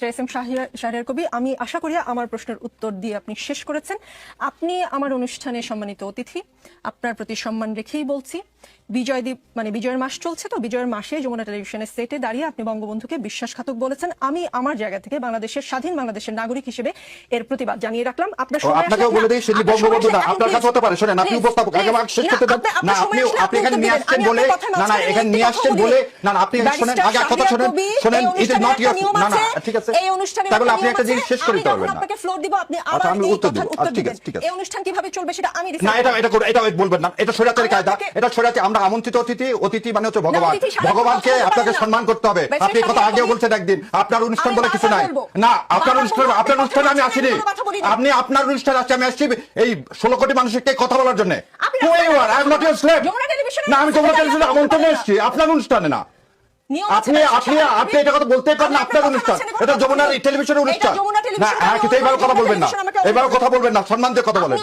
S M Shahriar কবি, আমি আশা করি আমার প্রশ্নের উত্তর দিয়ে আপনি শেষ করেছেন। আপনি আমার অনুষ্ঠানে সম্মানিত অতিথি, আপনার প্রতি সম্মান রেখেই বলছি, বিজয়ের মাস চলছে, তো বিজয়ের মাসে যমুনা টেলিভিশনের সেটে দাঁড়িয়ে আপনি বঙ্গবন্ধুকে বিশ্বাসঘাতক বলেছেন। আমি আমার জায়গা থেকে বাংলাদেশের স্বাধীন বাংলাদেশের নাগরিক হিসেবে এর প্রতিবাদ জানিয়ে রাখলাম। আপনাকেও বলে দেই সেটি বঙ্গবন্ধু না, আপনার কাছে হতে পারে। শুনেন, আপনি উপস্থাপক, আগে আমাকে শেষ করতে দেন না। আপনি এখানে নিয়ে আসছেন বলে না, এখানে নিয়ে আসছেন বলে না, আপনি শুনেন, আগে কথা শুনেন, ইট ইজ নট ইওর না, ঠিক আছে। এই অনুষ্ঠানে তাহলে আপনি একটা জিনিস শেষ করতে পারবেন না। আপনাকে ফ্লোর দিব, আপনি আমার এই কথার উত্তর দিবেন। এই অনুষ্ঠান কিভাবে চলবে সেটা আমি না, এটা বলবেন না, এটা শরীয়তের কায়দা, এটা শরীয়তে। আমরা আমন্ত্রিত অতিথি মানে হচ্ছে ভগবান, ভগবানকে আপনাকে সম্মান করতে হবে। আপনি কথা আগেও বলছেন একদিন, আপনার অনুষ্ঠান বলে কিছু নাই। না, আপনার অনুষ্ঠানে আমি আসিনি, আপনি আপনার অনুষ্ঠানে আসছি, আমি আসছি এই 16 কোটি মানুষের কথা বলার জন্য। না, আমি যমুনা টেলিভিশনে আমন্ত্রণে এসেছি, আপনার অনুষ্ঠানে না। আপনি এটা কথা বলতেই পারেন না, আপনার অনুষ্ঠান, এটা যমুনা টেলিভিশনের অনুষ্ঠান না। কিন্তু এইভাবে কথা বলবেন না, সম্মান দিয়ে কথা বলেন।